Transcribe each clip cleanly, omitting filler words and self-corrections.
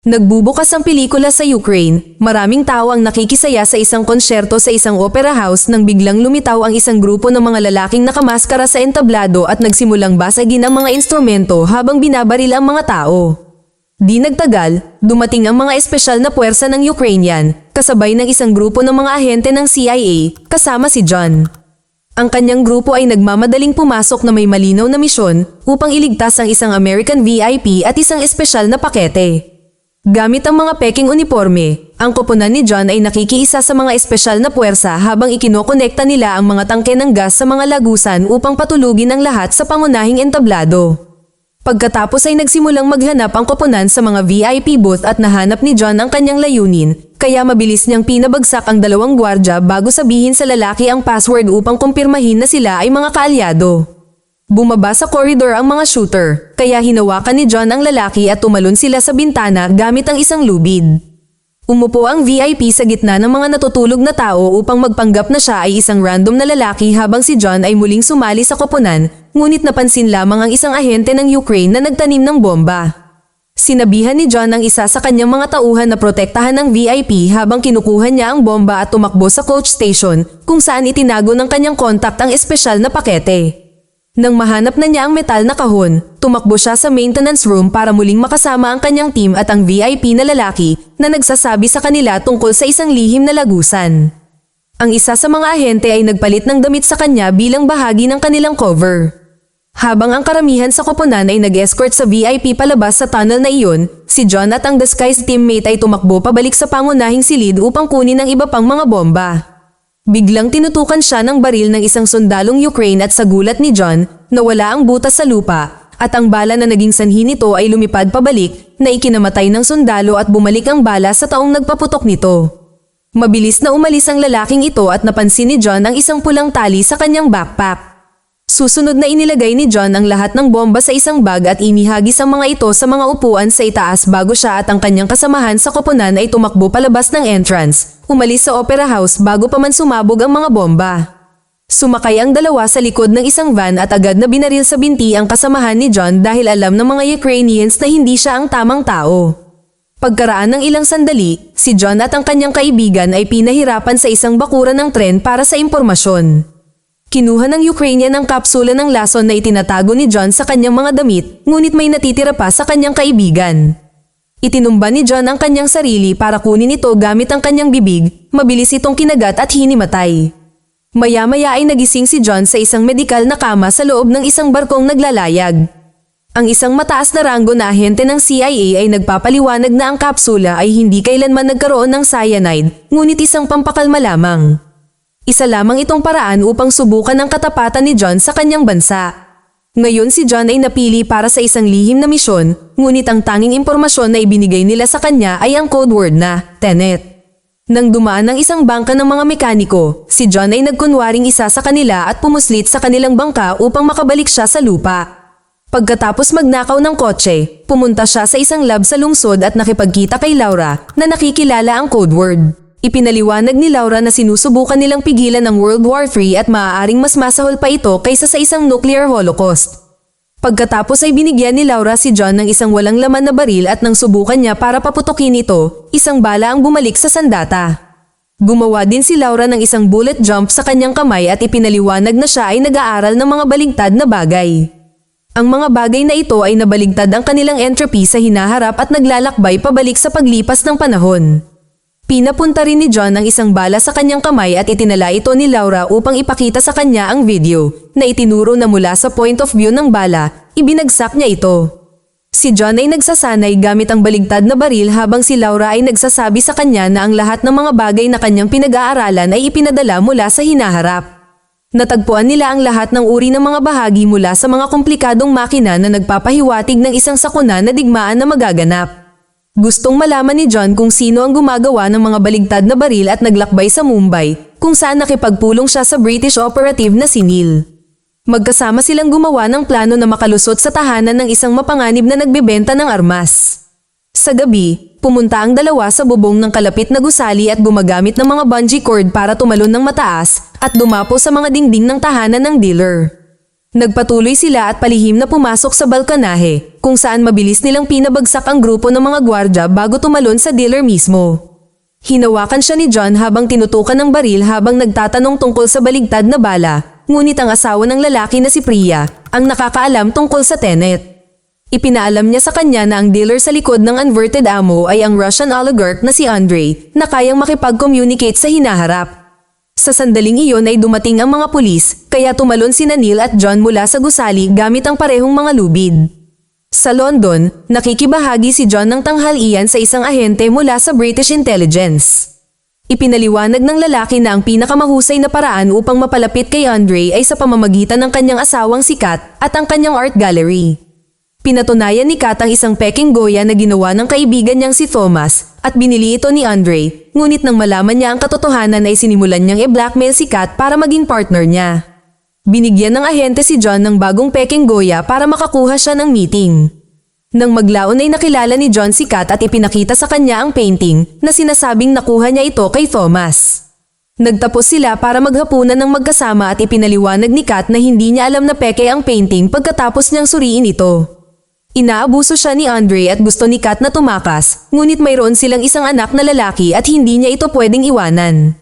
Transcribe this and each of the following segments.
Nagbubukas ang pelikula sa Ukraine, maraming tao ang nakikisaya sa isang konsyerto sa isang opera house nang biglang lumitaw ang isang grupo ng mga lalaking nakamaskara sa entablado at nagsimulang basagin ang mga instrumento habang binabaril ang mga tao. Di nagtagal, dumating ang mga espesyal na puwersa ng Ukrainian, kasabay ng isang grupo ng mga ahente ng CIA, kasama si John. Ang kanyang grupo ay nagmamadaling pumasok na may malinaw na misyon upang iligtas ang isang American VIP at isang espesyal na pakete. Gamit ang mga peking uniforme, ang koponan ni John ay nakikiisa sa mga espesyal na puwersa habang ikinokonekta nila ang mga tangke ng gas sa mga lagusan upang patulugin ang lahat sa pangunahing entablado. Pagkatapos ay nagsimulang maghanap ang koponan sa mga VIP booth at nahanap ni John ang kanyang layunin, kaya mabilis niyang pinabagsak ang dalawang gwardya bago sabihin sa lalaki ang password upang kumpirmahin na sila ay mga kaalyado. Bumaba sa koridor ang mga shooter, kaya hinawakan ni John ang lalaki at tumalon sila sa bintana gamit ang isang lubid. Umupo ang VIP sa gitna ng mga natutulog na tao upang magpanggap na siya ay isang random na lalaki habang si John ay muling sumali sa koponan, ngunit napansin lamang ang isang ahente ng Ukraine na nagtanim ng bomba. Sinabihan ni John ang isa sa kanyang mga tauhan na protektahan ng VIP habang kinukuha niya ang bomba at tumakbo sa coach station kung saan itinago ng kanyang kontak ang espesyal na pakete. Nang mahanap na niya ang metal na kahon, tumakbo siya sa maintenance room para muling makasama ang kanyang team at ang VIP na lalaki na nagsasabi sa kanila tungkol sa isang lihim na lagusan. Ang isa sa mga ahente ay nagpalit ng damit sa kanya bilang bahagi ng kanilang cover. Habang ang karamihan sa koponan ay nag-escort sa VIP palabas sa tunnel na iyon, si John at ang disguised teammate ay tumakbo pabalik sa pangunahing silid upang kunin ang iba pang mga bomba. Biglang tinutukan siya ng baril ng isang sundalong Ukraine at sa gulat ni John, nawala ang butas sa lupa at ang bala na naging sanhi nito ay lumipad pabalik na ikinamatay ng sundalo at bumalik ang bala sa taong nagpaputok nito. Mabilis na umalis ang lalaking ito at napansin ni John ang isang pulang tali sa kanyang backpack. Susunod na inilagay ni John ang lahat ng bomba sa isang bag at inihagis ang mga ito sa mga upuan sa itaas bago siya at ang kanyang kasamahan sa koponan ay tumakbo palabas ng entrance, umalis sa opera house bago pa man sumabog ang mga bomba. Sumakay ang dalawa sa likod ng isang van at agad na binaril sa binti ang kasamahan ni John dahil alam ng mga Ukrainians na hindi siya ang tamang tao. Pagkaraan ng ilang sandali, si John at ang kanyang kaibigan ay pinahirapan sa isang bakuran ng tren para sa impormasyon. Kinuha ng Ukrainian ang kapsula ng lason na itinatago ni John sa kanyang mga damit, ngunit may natitira pa sa kanyang kaibigan. Itinumba ni John ang kanyang sarili para kunin ito gamit ang kanyang bibig, mabilis itong kinagat at hinimatay. Maya-maya ay nagising si John sa isang medikal na kama sa loob ng isang barkong naglalayag. Ang isang mataas na ranggo na ahente ng CIA ay nagpapaliwanag na ang kapsula ay hindi kailanman nagkaroon ng cyanide, ngunit isang pampakalma lamang. Isa lamang itong paraan upang subukan ang katapatan ni John sa kanyang bansa. Ngayon si John ay napili para sa isang lihim na misyon, ngunit ang tanging impormasyon na ibinigay nila sa kanya ay ang code word na Tenet. Nang dumaan ang isang bangka ng mga mekaniko, si John ay nagkunwaring isa sa kanila at pumuslit sa kanilang bangka upang makabalik siya sa lupa. Pagkatapos magnakaw ng kotse, pumunta siya sa isang lab sa lungsod at nakipagkita kay Laura na nakikilala ang code word. Ipinaliwanag ni Laura na sinusubukan nilang pigilan ang World War III at maaaring mas masahol pa ito kaysa sa isang nuclear holocaust. Pagkatapos ay binigyan ni Laura si John ng isang walang laman na baril at nang subukan niya para paputukin ito, isang bala ang bumalik sa sandata. Gumawa din si Laura ng isang bullet jump sa kanyang kamay at ipinaliwanag na siya ay nag-aaral ng mga baligtad na bagay. Ang mga bagay na ito ay nabaligtad ang kanilang entropy sa hinaharap at naglalakbay pabalik sa paglipas ng panahon. Pinapunta rin ni John ang isang bala sa kanyang kamay at itinala ito ni Laura upang ipakita sa kanya ang video na itinuro na mula sa point of view ng bala, ibinagsak niya ito. Si John ay nagsasanay gamit ang baligtad na baril habang si Laura ay nagsasabi sa kanya na ang lahat ng mga bagay na kanyang pinag-aaralan ay ipinadala mula sa hinaharap. Natagpuan nila ang lahat ng uri ng mga bahagi mula sa mga komplikadong makina na nagpapahiwatig ng isang sakuna na digmaan na magaganap. Gustong malaman ni John kung sino ang gumagawa ng mga baligtad na baril at naglakbay sa Mumbai, kung saan nakipagpulong siya sa British operative na si Neil. Magkasama silang gumawa ng plano na makalusot sa tahanan ng isang mapanganib na nagbebenta ng armas. Sa gabi, pumunta ang dalawa sa bubong ng kalapit na gusali at gumagamit ng mga bungee cord para tumalon ng mataas at dumapo sa mga dingding ng tahanan ng dealer. Nagpatuloy sila at palihim na pumasok sa balkonahe, kung saan mabilis nilang pinabagsak ang grupo ng mga gwardya bago tumalon sa dealer mismo. Hinawakan siya ni John habang tinutukan ng baril habang nagtatanong tungkol sa baligtad na bala, ngunit ang asawa ng lalaki na si Priya ang nakakaalam tungkol sa Tenet. Ipinaalam niya sa kanya na ang dealer sa likod ng unverted ammo ay ang Russian oligarch na si Andrei na kayang makipag-communicate sa hinaharap. Sa sandaling iyon ay dumating ang mga pulis, kaya tumalon sina Neil at John mula sa gusali gamit ang parehong mga lubid. Sa London, nakikibahagi si John ng tanghalian sa isang ahente mula sa British Intelligence. Ipinaliwanag ng lalaki na ang pinakamahusay na paraan upang mapalapit kay Andrei ay sa pamamagitan ng kanyang asawang si Kat at ang kanyang art gallery. Pinatunayan ni Kat ang isang peking goya na ginawa ng kaibigan niyang si Thomas at binili ito ni Andrei, ngunit nang malaman niya ang katotohanan ay sinimulan niyang i-blackmail si Kat para maging partner niya. Binigyan ng ahente si John ng bagong peking goya para makakuha siya ng meeting. Nang maglaon ay nakilala ni John si Kat at ipinakita sa kanya ang painting na sinasabing nakuha niya ito kay Thomas. Nagtapos sila para maghapunan ng magkasama at ipinaliwanag ni Kat na hindi niya alam na peke ang painting pagkatapos niyang suriin ito. Inaabuso siya ni Andrei at gusto ni Kat na tumakas, ngunit mayroon silang isang anak na lalaki at hindi niya ito pwedeng iwanan.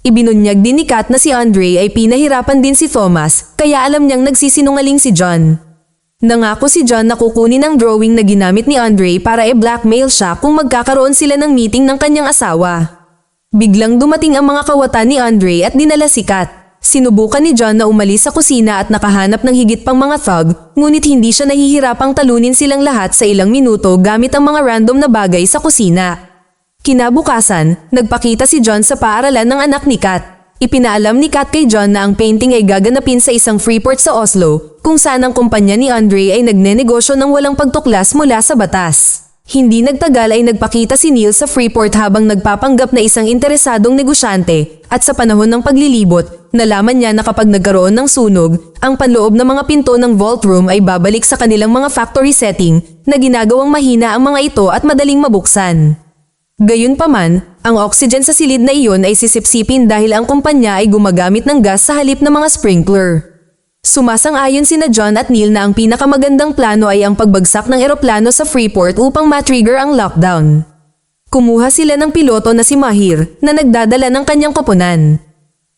Ibinunyag din ni Kat na si Andrei ay pinahirapan din si Thomas, kaya alam niyang nagsisinungaling si John. Nangako si John na kukunin ang drawing na ginamit ni Andrei para i-blackmail siya kung magkakaroon sila ng meeting ng kanyang asawa. Biglang dumating ang mga kawatan ni Andrei at dinala si Kat. Sinubukan ni John na umalis sa kusina at nakahanap ng higit pang mga thug, ngunit hindi siya nahihirapang talunin silang lahat sa ilang minuto gamit ang mga random na bagay sa kusina. Kinabukasan, nagpakita si John sa paaralan ng anak ni Kat. Ipinaalam ni Kat kay John na ang painting ay gaganapin sa isang freeport sa Oslo, kung saan ang kumpanya ni Andrei ay nagnenegosyo ng walang pagtuklas mula sa batas. Hindi nagtagal ay nagpakita si Neil sa Freeport habang nagpapanggap na isang interesadong negosyante at sa panahon ng paglilibot, nalaman niya na kapag nagkaroon ng sunog, ang panloob na mga pinto ng vault room ay babalik sa kanilang mga factory setting na ginagawang mahina ang mga ito at madaling mabuksan. Gayunpaman, ang oxygen sa silid na iyon ay sisipsipin dahil ang kumpanya ay gumagamit ng gas sa halip ng mga sprinkler. Sumasang-ayon sina John at Neil na ang pinakamagandang plano ay ang pagbagsak ng eroplano sa Freeport upang matrigger ang lockdown. Kumuha sila ng piloto na si Mahir na nagdadala ng kanyang koponan.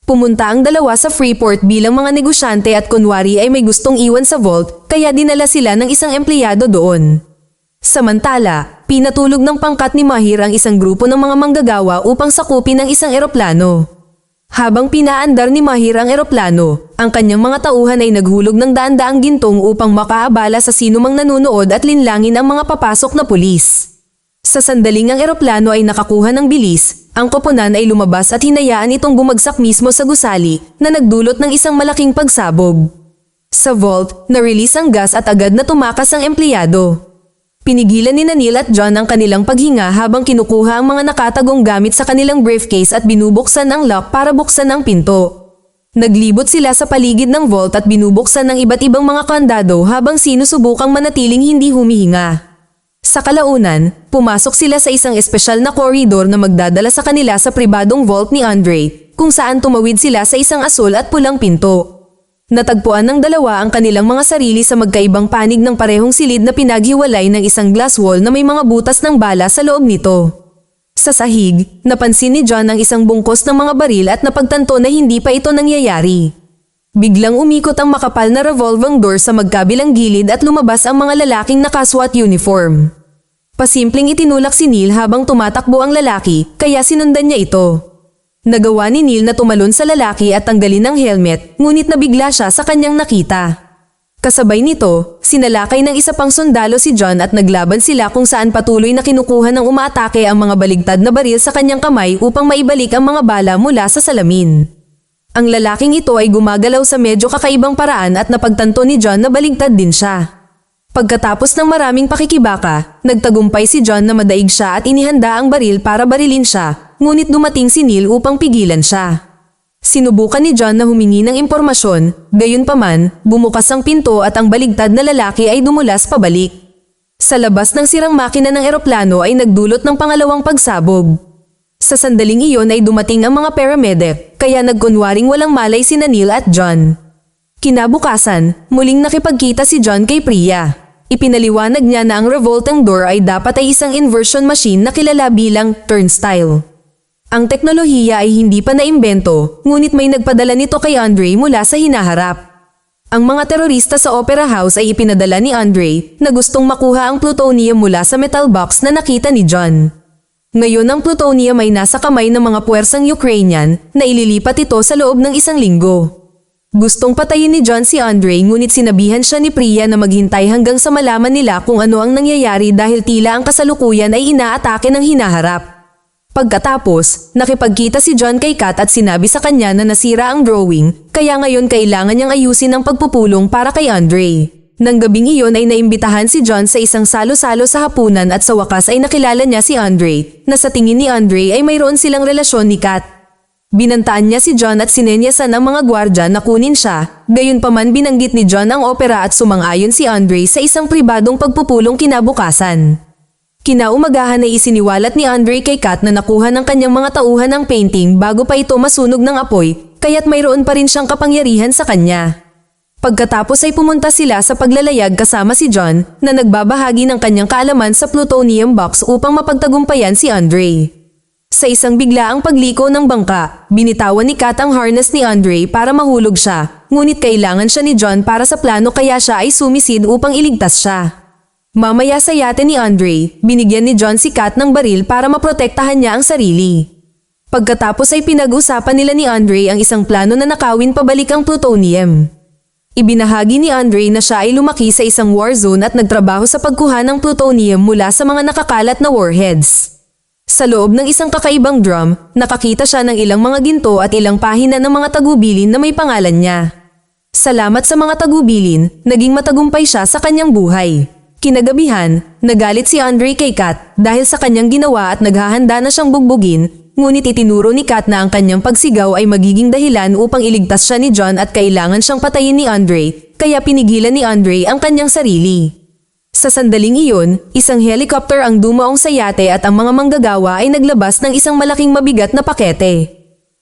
Pumunta ang dalawa sa Freeport bilang mga negosyante at kunwari ay may gustong iwan sa vault kaya dinala sila ng isang empleyado doon. Samantala, pinatulog ng pangkat ni Mahir ang isang grupo ng mga manggagawa upang sakupin ang isang eroplano. Habang pinaandar ni Mahir ang eroplano, ang kanyang mga tauhan ay naghulog ng daan-daang gintong upang makaabala sa sinumang nanunood at linlangin ang mga papasok na pulis. Sa sandaling ang eroplano ay nakakuha ng bilis, ang koponan ay lumabas at hinayaan itong bumagsak mismo sa gusali na nagdulot ng isang malaking pagsabog. Sa vault, na-release ang gas at agad na tumakas ang empleyado. Pinigilan ni Neil at John ang kanilang paghinga habang kinukuha ang mga nakatagong gamit sa kanilang briefcase at binubuksan ang lock para buksan ang pinto. Naglibot sila sa paligid ng vault at binubuksan ng iba't ibang mga kandado habang sinusubukang manatiling hindi humihinga. Sa kalaunan, pumasok sila sa isang espesyal na koridor na magdadala sa kanila sa pribadong vault ni Andrei, kung saan tumawid sila sa isang asul at pulang pinto. Natagpuan ng dalawa ang kanilang mga sarili sa magkaibang panig ng parehong silid na pinaghiwalay ng isang glass wall na may mga butas ng bala sa loob nito. Sa sahig, napansin ni John ang isang bungkos ng mga baril at napagtanto na hindi pa ito nangyayari. Biglang umikot ang makapal na revolving door sa magkabilang gilid at lumabas ang mga lalaking naka-SWAT uniform. Pasimpleng itinulak si Neil habang tumatakbo ang lalaki, kaya sinundan niya ito. Nagawa ni Neil na tumalon sa lalaki at tanggalin ang helmet, ngunit nabigla siya sa kanyang nakita. Kasabay nito, sinalakay ng isa pang sundalo si John at naglaban sila kung saan patuloy na kinukuha ng umaatake ang mga baligtad na baril sa kanyang kamay upang maibalik ang mga bala mula sa salamin. Ang lalaking ito ay gumagalaw sa medyo kakaibang paraan at napagtanto ni John na baligtad din siya. Pagkatapos ng maraming pakikibaka, nagtagumpay si John na madaig siya at inihanda ang baril para barilin siya, ngunit dumating si Neil upang pigilan siya. Sinubukan ni John na humingi ng impormasyon, gayunpaman, bumukas ang pinto at ang baligtad na lalaki ay dumulas pabalik. Sa labas ng sirang makina ng eroplano ay nagdulot ng pangalawang pagsabog. Sa sandaling iyon ay dumating ang mga paramedic, kaya nagkunwaring walang malay sina Neil at John. Kinabukasan, muling nakipagkita si John kay Priya. Ipinaliwanag niya na ang revolting door ay dapat ay isang inversion machine na kilala bilang turnstile. Ang teknolohiya ay hindi pa naimbento, ngunit may nagpadala nito kay Andre mula sa hinaharap. Ang mga terorista sa Opera House ay ipinadala ni Andre na gustong makuha ang plutonium mula sa metal box na nakita ni John. Ngayon ang plutonium ay nasa kamay ng mga puwersang Ukrainian na ililipat ito sa loob ng 1 linggo. Gustong patayin ni John si Andre ngunit sinabihan siya ni Priya na maghintay hanggang sa malaman nila kung ano ang nangyayari dahil tila ang kasalukuyan ay inaatake ng hinaharap. Pagkatapos, nakipagkita si John kay Kat at sinabi sa kanya na nasira ang drawing, kaya ngayon kailangan niyang ayusin ang pagpupulong para kay Andre. Nang gabing iyon ay naimbitahan si John sa isang salo-salo sa hapunan at sa wakas ay nakilala niya si Andre, na sa tingin ni Andre ay mayroon silang relasyon ni Kat. Binantaan niya si John at sinenyasan ang mga gwardya na kunin siya, gayunpaman binanggit ni John ang opera at sumang-ayon si Andre sa isang pribadong pagpupulong kinabukasan. Kinaumagahan ay isiniwalat ni Andre kay Kat na nakuha ng kanyang mga tauhan ang painting bago pa ito masunog ng apoy, kaya't mayroon pa rin siyang kapangyarihan sa kanya. Pagkatapos ay pumunta sila sa paglalayag kasama si John na nagbabahagi ng kanyang kaalaman sa plutonium box upang mapagtagumpayan si Andre. Sa isang biglaang pagliko ng bangka, binitawan ni Kat ang harness ni Andre para mahulog siya, ngunit kailangan siya ni John para sa plano kaya siya ay sumisid upang iligtas siya. Mamaya sa yate ni Andre, binigyan ni John si Kat ng baril para maprotektahan niya ang sarili. Pagkatapos ay pinag-usapan nila ni Andre ang isang plano na nakawin pabalik ang plutonium. Ibinahagi ni Andre na siya ay lumaki sa isang war zone at nagtrabaho sa pagkuha ng plutonium mula sa mga nakakalat na warheads. Sa loob ng isang kakaibang drum, nakakita siya ng ilang mga ginto at ilang pahina ng mga tagubilin na may pangalan niya. Salamat sa mga tagubilin, naging matagumpay siya sa kanyang buhay. Kinagabihan, nagalit si Andre kay Kat dahil sa kanyang ginawa at naghahanda na siyang bugbugin, ngunit itinuro ni Kat na ang kanyang pagsigaw ay magiging dahilan upang iligtas siya ni John at kailangan siyang patayin ni Andre, kaya pinigilan ni Andre ang kanyang sarili. Sa sandaling iyon, isang helicopter ang dumaong sa yate at ang mga manggagawa ay naglabas ng isang malaking mabigat na pakete.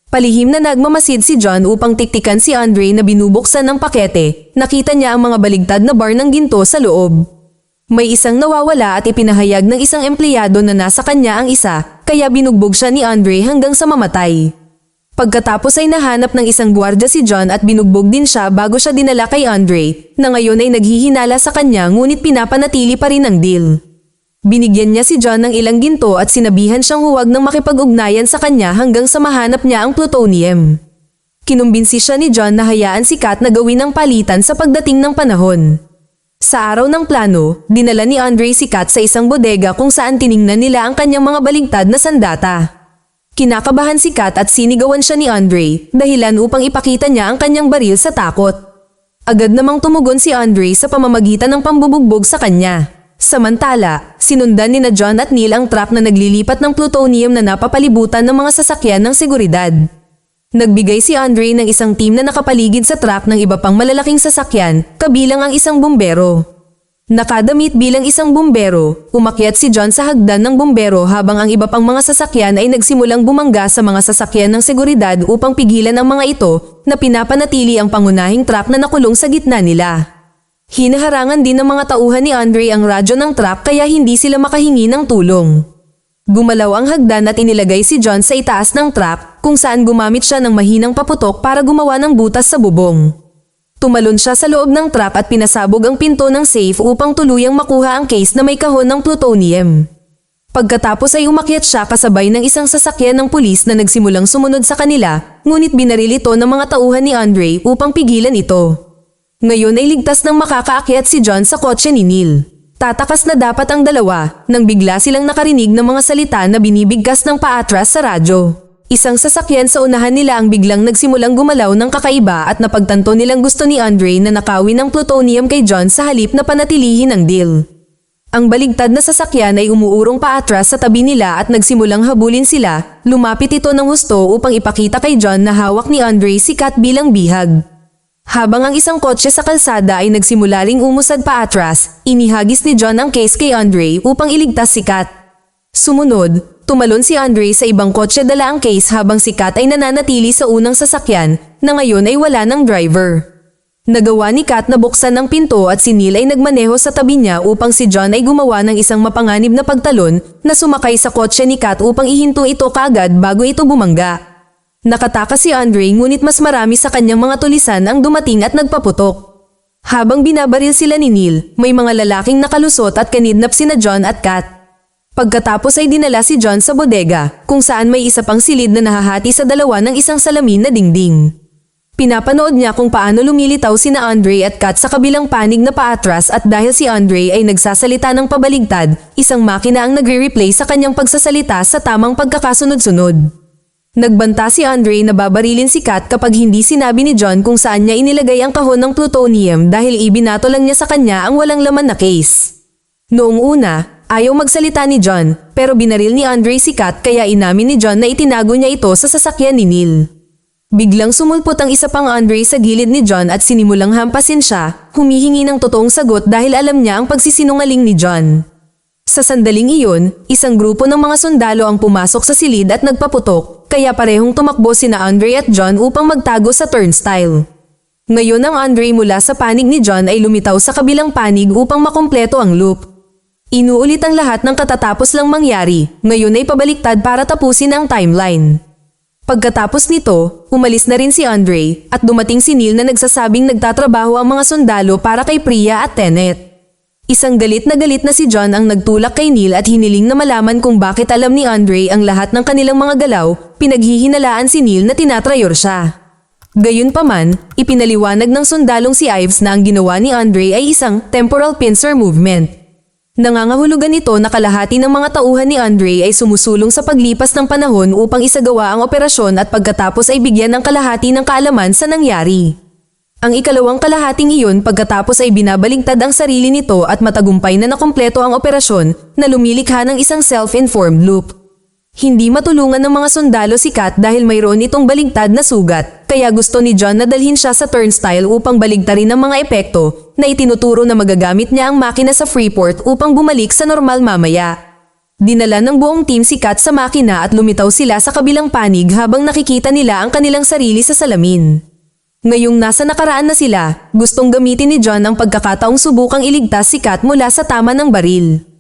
Palihim na nagmamasid si John upang tiktikan si Andre na binubuksan ng pakete, nakita niya ang mga baligtad na bar ng ginto sa loob. May isang nawawala at ipinahayag ng isang empleyado na nasa kanya ang isa, kaya binugbog siya ni Andre hanggang sa mamatay. Pagkatapos ay nahanap ng isang gwardya si John at binugbog din siya bago siya dinala kay Andre, na ngayon ay naghihinala sa kanya ngunit pinapanatili pa rin ang deal. Binigyan niya si John ng ilang ginto at sinabihan siyang huwag nang makipag-ugnayan sa kanya hanggang sa mahanap niya ang plutonium. Kinumbinsi siya ni John na hayaan si Kat na gawin ang palitan sa pagdating ng panahon. Sa araw ng plano, dinala ni Andre si Kat sa isang bodega kung saan tiningnan nila ang kanyang mga baligtad na sandata. Kinakabahan si Kat at sinigawan siya ni Andre, dahilan upang ipakita niya ang kanyang baril sa takot. Agad namang tumugon si Andre sa pamamagitan ng pambubugbog sa kanya. Samantala, sinundan ni na John at Neil ang truck na naglilipat ng plutonium na napapalibutan ng mga sasakyan ng seguridad. Nagbigay si Andre ng isang team na nakapaligid sa truck ng iba pang malalaking sasakyan, kabilang ang isang bumbero. Nakadamit bilang isang bumbero, umakyat si John sa hagdan ng bumbero habang ang iba pang mga sasakyan ay nagsimulang bumangga sa mga sasakyan ng seguridad upang pigilan ang mga ito na pinapanatili ang pangunahing truck na nakulong sa gitna nila. Hinaharangan din ng mga tauhan ni Andre ang radyo ng truck kaya hindi sila makahingi ng tulong. Gumalaw ang hagdan at inilagay si John sa itaas ng truck kung saan gumamit siya ng mahinang paputok para gumawa ng butas sa bubong. Tumalon siya sa loob ng truck at pinasabog ang pinto ng safe upang tuluyang makuha ang case na may kahon ng plutonium. Pagkatapos ay umakyat siya kasabay ng isang sasakyan ng pulis na nagsimulang sumunod sa kanila, ngunit binaril ito ng mga tauhan ni Andre upang pigilan ito. Ngayon ay ligtas nang makakaakyat si John sa kotse ni Neil. Tatakas na dapat ang dalawa nang bigla silang nakarinig ng mga salita na binibigkas ng paatras sa radyo. Isang sasakyan sa unahan nila ang biglang nagsimulang gumalaw ng kakaiba at napagtanto nilang gusto ni Andre na nakawin ng plutonium kay John sa halip na panatilihin ang deal. Ang baligtad na sasakyan ay umuurong paatras sa tabi nila at nagsimulang habulin sila, lumapit ito ng husto upang ipakita kay John na hawak ni Andre si Kat bilang bihag. Habang ang isang kotse sa kalsada ay nagsimula ring umusad paatras, inihagis ni John ang case kay Andre upang iligtas si Kat. Sumunod, tumalon si Andre sa ibang kotse dala ang case habang si Kat ay nananatili sa unang sasakyan na ngayon ay wala ng driver. Nagawa ni Kat na buksan ang pinto at si Neil ay nagmaneho sa tabi niya upang si John ay gumawa ng isang mapanganib na pagtalon na sumakay sa kotse ni Kat upang ihinto ito kaagad bago ito bumangga. Nakatakas si Andre ngunit mas marami sa kanyang mga tulisan ang dumating at nagpaputok. Habang binabaril sila ni Neil, may mga lalaking nakalusot at kanidnap sina John at Kat. Pagkatapos ay dinala si John sa bodega, kung saan may isa pang silid na nahahati sa dalawa ng isang salamin na dingding. Pinapanood niya kung paano lumilitaw sina Andre at Kat sa kabilang panig na paatras at dahil si Andre ay nagsasalita ng pabaligtad, isang makina ang nagre-replay sa kanyang pagsasalita sa tamang pagkakasunod-sunod. Nagbanta si Andre na babarilin si Kat kapag hindi sinabi ni John kung saan niya inilagay ang kahon ng plutonium dahil ibinato lang niya sa kanya ang walang laman na case. Noong una, ayaw magsalita ni John pero binaril ni Andre si Kat kaya inamin ni John na itinago niya ito sa sasakyan ni Neil. Biglang sumulpot ang isa pang Andre sa gilid ni John at sinimulang hampasin siya, humihingi ng totoong sagot dahil alam niya ang pagsisinungaling ni John. Sa sandaling iyon, isang grupo ng mga sundalo ang pumasok sa silid at nagpaputok, kaya parehong tumakbo sina Andre at John upang magtago sa turnstile. Ngayon ang Andre mula sa panig ni John ay lumitaw sa kabilang panig upang makumpleto ang loop. Inuulit ang lahat ng katatapos lang mangyari, ngayon ay pabaliktad para tapusin ang timeline. Pagkatapos nito, umalis na rin si Andre at dumating si Neil na nagsasabing nagtatrabaho ang mga sundalo para kay Priya at Tenet. Isang galit na si John ang nagtulak kay Neil at hiniling na malaman kung bakit alam ni Andre ang lahat ng kanilang mga galaw, pinaghihinalaan si Neil na tinatrayor siya. Gayunpaman, ipinaliwanag ng sundalong si Ives na ang ginawa ni Andre ay isang temporal pincer movement. Nangangahulugan ito na kalahati ng mga tauhan ni Andre ay sumusulong sa paglipas ng panahon upang isagawa ang operasyon at pagkatapos ay bigyan ng kalahati ng kaalaman sa nangyari. Ang ikalawang kalahating iyon pagkatapos ay binabaligtad ang sarili nito at matagumpay na nakumpleto ang operasyon na lumilikha ng isang self-informed loop. Hindi matulungan ng mga sundalo si Kat dahil mayroon itong baligtad na sugat, kaya gusto ni John na dalhin siya sa turnstile upang baligtarin ang mga epekto na itinuturo na magagamit niya ang makina sa Freeport upang bumalik sa normal mamaya. Dinala ng buong team si Kat sa makina at lumitaw sila sa kabilang panig habang nakikita nila ang kanilang sarili sa salamin. Ngayong nasa nakaraan na sila, gustong gamitin ni John ang pagkakataong subukang iligtas si Kat mula sa tama ng baril.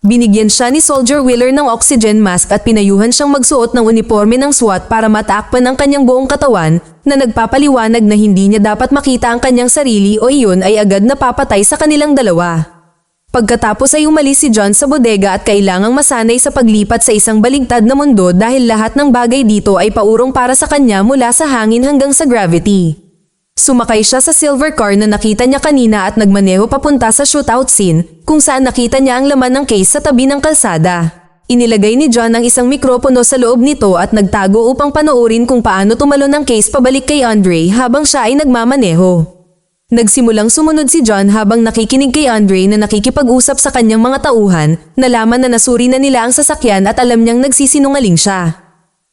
Binigyan siya ni Soldier Wheeler ng oxygen mask at pinayuhan siyang magsuot ng uniforme ng SWAT para matakpan ang kanyang buong katawan na nagpapaliwanag na hindi niya dapat makita ang kanyang sarili o iyon ay agad napapatay sa kanilang dalawa. Pagkatapos ay umalis si John sa bodega at kailangang masanay sa paglipat sa isang baligtad na mundo dahil lahat ng bagay dito ay paurong para sa kanya mula sa hangin hanggang sa gravity. Sumakay siya sa silver car na nakita niya kanina at nagmaneho papunta sa shootout scene kung saan nakita niya ang laman ng case sa tabi ng kalsada. Inilagay ni John ang isang mikropono sa loob nito at nagtago upang panoorin kung paano tumalon ang case pabalik kay Andre habang siya ay nagmamaneho. Nagsimulang sumunod si John habang nakikinig kay Andre na nakikipag-usap sa kanyang mga tauhan, nalaman na nasuri na nila ang sasakyan at alam niyang nagsisinungaling siya.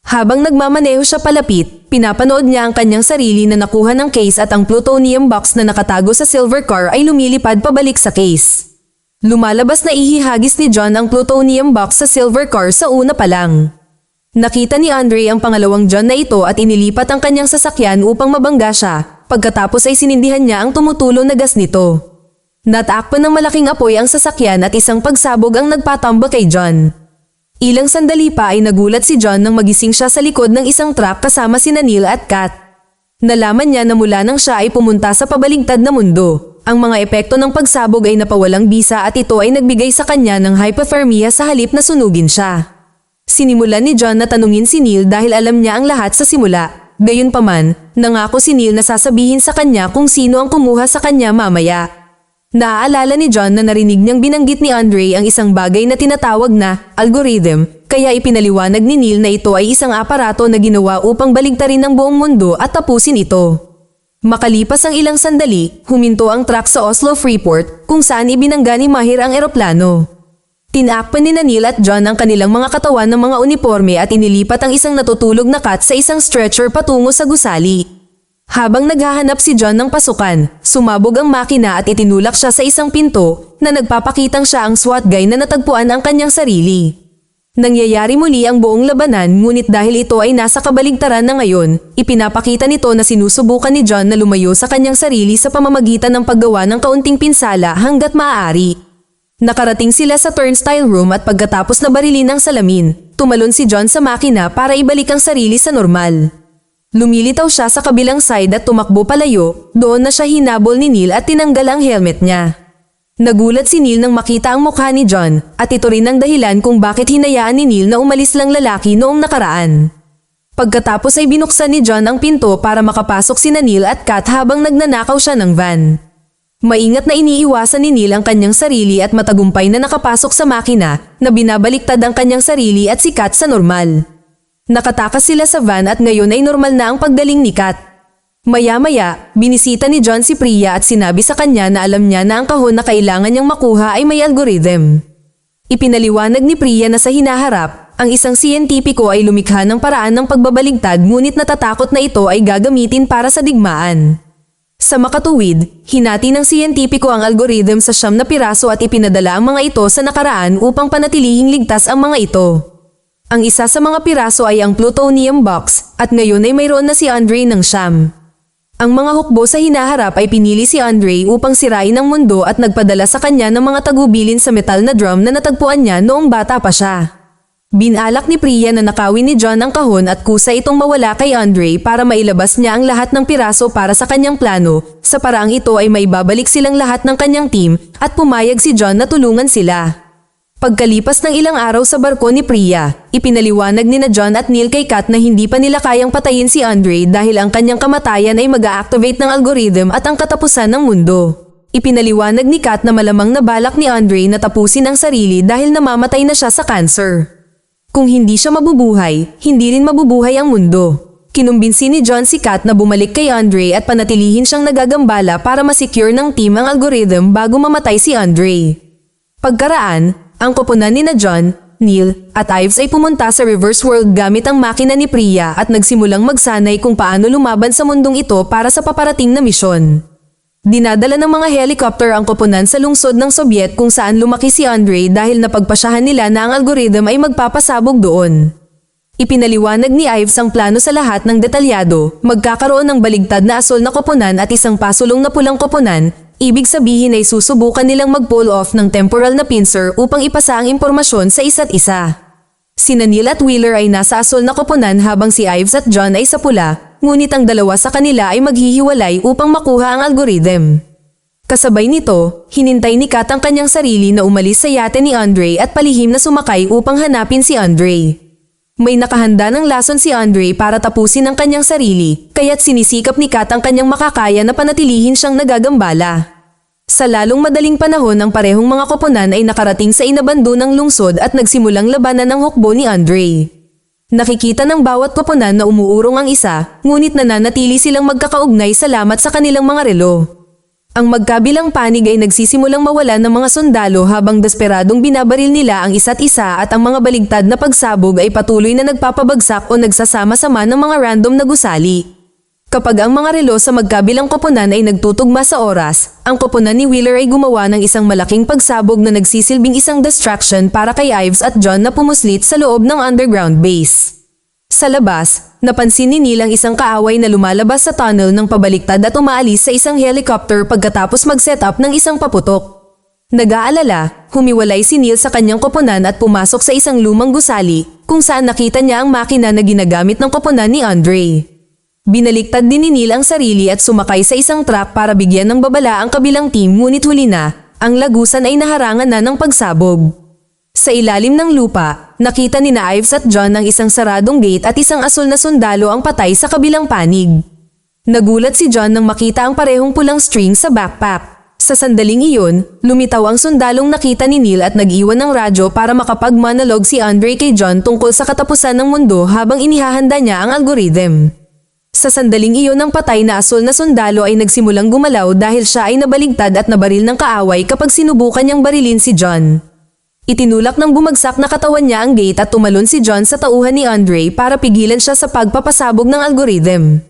Habang nagmamaneho siya palapit, pinapanood niya ang kanyang sarili na nakuha ng case at ang plutonium box na nakatago sa silver car ay lumilipad pabalik sa case. Lumalabas na ihihagis ni John ang plutonium box sa silver car sa una pa lang. Nakita ni Andre ang pangalawang John na ito at inilipat ang kanyang sasakyan upang mabangga siya, pagkatapos ay sinindihan niya ang tumutulo na gas nito. Natakpan ng malaking apoy ang sasakyan at isang pagsabog ang nagpatambak kay John. Ilang sandali pa ay nagulat si John nang magising siya sa likod ng isang truck kasama sina Neil at Kat. Nalaman niya na mula nang siya ay pumunta sa pabaligtad na mundo. Ang mga epekto ng pagsabog ay napawalang bisa at ito ay nagbigay sa kanya ng hypothermia sa halip na sunugin siya. Sinimulan ni John na tanungin si Neil dahil alam niya ang lahat sa simula. Gayunpaman, nangako si Neil na sasabihin sa kanya kung sino ang kumuha sa kanya mamaya. Naaalala ni John na narinig niyang binanggit ni Andre ang isang bagay na tinatawag na algorithm, kaya ipinaliwanag ni Neil na ito ay isang aparato na ginawa upang baligtarin ang buong mundo at tapusin ito. Makalipas ang ilang sandali, huminto ang truck sa Oslo Freeport kung saan ibinangga ni Mahir ang eroplano. Tinakpan ni Neil at John ang kanilang mga katawan ng mga uniforme at inilipat ang isang natutulog na Kat sa isang stretcher patungo sa gusali. Habang naghahanap si John ng pasukan, sumabog ang makina at itinulak siya sa isang pinto na nagpapakitang siya ang SWAT guy na natagpuan ang kanyang sarili. Nangyayari muli ang buong labanan ngunit dahil ito ay nasa kabaligtaran na ngayon, ipinapakita nito na sinusubukan ni John na lumayo sa kanyang sarili sa pamamagitan ng paggawa ng kaunting pinsala hanggat maaari. Nakarating sila sa turnstile room at pagkatapos na barilin ang salamin, tumalon si John sa makina para ibalik ang sarili sa normal. Lumilitaw siya sa kabilang side at tumakbo palayo, doon na siya hinabol ni Neil at tinanggal ang helmet niya. Nagulat si Neil nang makita ang mukha ni John at ito rin ang dahilan kung bakit hinayaan ni Neil na umalis lang lalaki noong nakaraan. Pagkatapos ay binuksan ni John ang pinto para makapasok sina Neil at Kat habang nagnanakaw siya ng van. Maingat na iniiwasan ni Neil ang kanyang sarili at matagumpay na nakapasok sa makina na binabaliktad ang kanyang sarili at si Kat sa normal. Nakatakas sila sa van at ngayon ay normal na ang pagdaling ni Kat. Maya-maya, binisita ni John si Priya at sinabi sa kanya na alam niya na ang kahon na kailangan niyang makuha ay may algorithm. Ipinaliwanag ni Priya na sa hinaharap, ang isang siyentipiko ay lumikha ng paraan ng pagbabaligtad ngunit natatakot na ito ay gagamitin para sa digmaan. Sa makatuwid, hinati ng siyentipiko ang algorithm sa 9 na piraso at ipinadala ang mga ito sa nakaraan upang panatilihing ligtas ang mga ito. Ang isa sa mga piraso ay ang plutonium box at ngayon ay mayroon na si Andre ng siyam. Ang mga hukbo sa hinaharap ay pinili si Andre upang sirain ang mundo at nagpadala sa kanya ng mga tagubilin sa metal na drum na natagpuan niya noong bata pa siya. Binalak ni Priya na nakawin ni John ang kahon at kusa itong mawala kay Andre para mailabas niya ang lahat ng piraso para sa kanyang plano. Sa paraang ito ay maibabalik silang lahat ng kanyang team at pumayag si John na tulungan sila. Pagkalipas ng ilang araw sa barko ni Priya, ipinaliwanag ni John at Neil kay Kat na hindi pa nila kayang patayin si Andre dahil ang kanyang kamatayan ay mag-a-activate ng algorithm at ang katapusan ng mundo. Ipinaliwanag ni Kat na malamang nabalak ni Andre na tapusin ang sarili dahil namamatay na siya sa cancer. Kung hindi siya mabubuhay, hindi rin mabubuhay ang mundo. Kinumbinsi ni John si Kat na bumalik kay Andre at panatilihin siyang nagagambala para masecure ng team ang algorithm bago mamatay si Andre. Pagkaraan, ang koponan ni John, Neil, at Ives ay pumunta sa reverse world gamit ang makina ni Priya at nagsimulang magsanay kung paano lumaban sa mundong ito para sa paparating na misyon. Dinadala ng mga helicopter ang koponan sa lungsod ng Soviet kung saan lumaki si Andre dahil napagpasyahan nila na ang algorithm ay magpapasabog doon. Ipinaliwanag ni Ives ang plano sa lahat ng detalyado, magkakaroon ng baligtad na asol na koponan at isang pasulong na pulang koponan. Ibig sabihin ay susubukan nilang mag-pull off ng temporal na pincer upang ipasa ang impormasyon sa isa't isa. Sina Neil at Wheeler ay nasa asol na koponan habang si Ives at John ay sa pula, ngunit ang dalawa sa kanila ay maghihiwalay upang makuha ang algorithm. Kasabay nito, hinintay ni Kat ang kanyang sarili na umalis sa yate ni Andre at palihim na sumakay upang hanapin si Andre. May nakahanda ng lason si Andre para tapusin ang kanyang sarili, kaya't sinisikap ni Kat ang kanyang makakaya na panatilihin siyang nagagambala. Sa lalong madaling panahon ang parehong mga koponan ay nakarating sa inabando ng lungsod at nagsimulang labanan ng hukbo ni Andre. Nakikita ng bawat koponan na umuurong ang isa, ngunit nananatili silang magkakaugnay salamat sa kanilang mga relo. Ang magkabilang panig ay nagsisimulang mawala ng mga sundalo habang desperadong binabaril nila ang isa't isa at ang mga baligtad na pagsabog ay patuloy na nagpapabagsak o nagsasama-sama ng mga random na gusali. Kapag ang mga relo sa magkabilang koponan ay nagtutugma sa oras, ang koponan ni Wheeler ay gumawa ng isang malaking pagsabog na nagsisilbing isang distraction para kay Ives at John na pumuslit sa loob ng underground base. Sa labas, napansin ni Neil ang isang kaaway na lumalabas sa tunnel ng pabaliktad at umaalis sa isang helicopter pagkatapos mag-set up ng isang paputok. Nag-aalala, humiwalay si Neil sa kanyang koponan at pumasok sa isang lumang gusali, kung saan nakita niya ang makina na ginagamit ng koponan ni Andre. Binaliktad din ni Neil ang sarili at sumakay sa isang truck para bigyan ng babala ang kabilang team ngunit huli na, ang lagusan ay naharangan na ng pagsabog. Sa ilalim ng lupa, nakita ni Ives at John ang isang saradong gate at isang asul na sundalo ang patay sa kabilang panig. Nagulat si John nang makita ang parehong pulang string sa backpack. Sa sandaling iyon, lumitaw ang sundalong nakita ni Neil at nag-iwan ng radyo para makapag-monologue si Andre kay John tungkol sa katapusan ng mundo habang inihahanda niya ang algorithm. Sa sandaling iyon ng patay na asul na sundalo ay nagsimulang gumalaw dahil siya ay nabaligtad at nabaril ng kaaway kapag sinubukan niyang barilin si John. Itinulak ng bumagsak na katawan niya ang gate at tumalon si John sa tauhan ni Andre para pigilan siya sa pagpapasabog ng algorithm.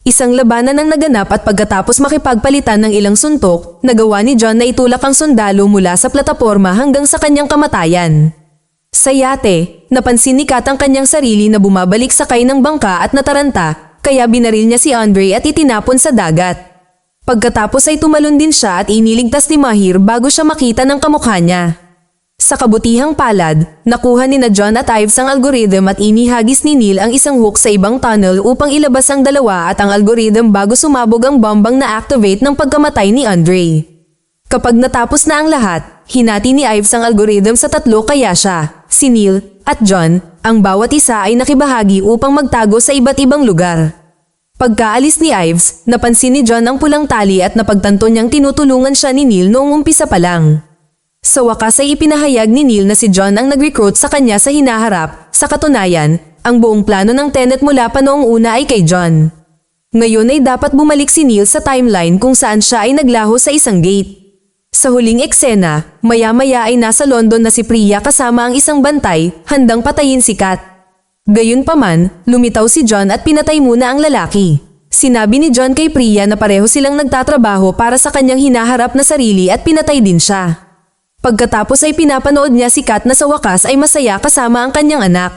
Isang labanan ang naganap at pagkatapos makipagpalitan ng ilang suntok, nagawa ni John na itulak ang sundalo mula sa plataporma hanggang sa kanyang kamatayan. Sa yate, napansin ni Kat ang kanyang sarili na bumabalik sakay ng bangka at nataranta, kaya binaril niya si Andre at itinapon sa dagat. Pagkatapos ay tumalon din siya at iniligtas ni Mahir bago siya makita ng kamukha niya. Sa kabutihang palad, nakuha ni na John at Ives ang algorithm at inihagis ni Neil ang isang hook sa ibang tunnel upang ilabas ang dalawa at ang algorithm bago sumabog ang bombang na-activate ng pagkamatay ni Andre. Kapag natapos na ang lahat, hinati ni Ives ang algorithm sa 3 kaya siya, si Neil, at John, ang bawat isa ay nakibahagi upang magtago sa iba't ibang lugar. Pagkaalis ni Ives, napansin ni John ang pulang tali at napagtanto niyang tinutulungan siya ni Neil noong umpisa pa lang. Sa wakas ay ipinahayag ni Neil na si John ang nag-recruit sa kanya sa hinaharap, sa katunayan, ang buong plano ng Tenet mula pa noong una ay kay John. Ngayon ay dapat bumalik si Neil sa timeline kung saan siya ay naglaho sa isang gate. Sa huling eksena, maya-maya ay nasa London na si Priya kasama ang isang bantay, handang patayin si Kat. Gayunpaman, lumitaw si John at pinatay muna ang lalaki. Sinabi ni John kay Priya na pareho silang nagtatrabaho para sa kanyang hinaharap na sarili at pinatay din siya. Pagkatapos ay pinapanood niya si Kat na sa wakas ay masaya kasama ang kanyang anak.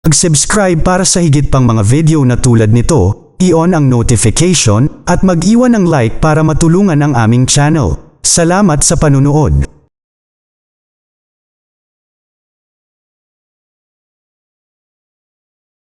Mag-subscribe para sa higit pang mga video na tulad nito, i-on ang notification at mag-iwan ng like para matulungan ang aming channel. Salamat sa panunood.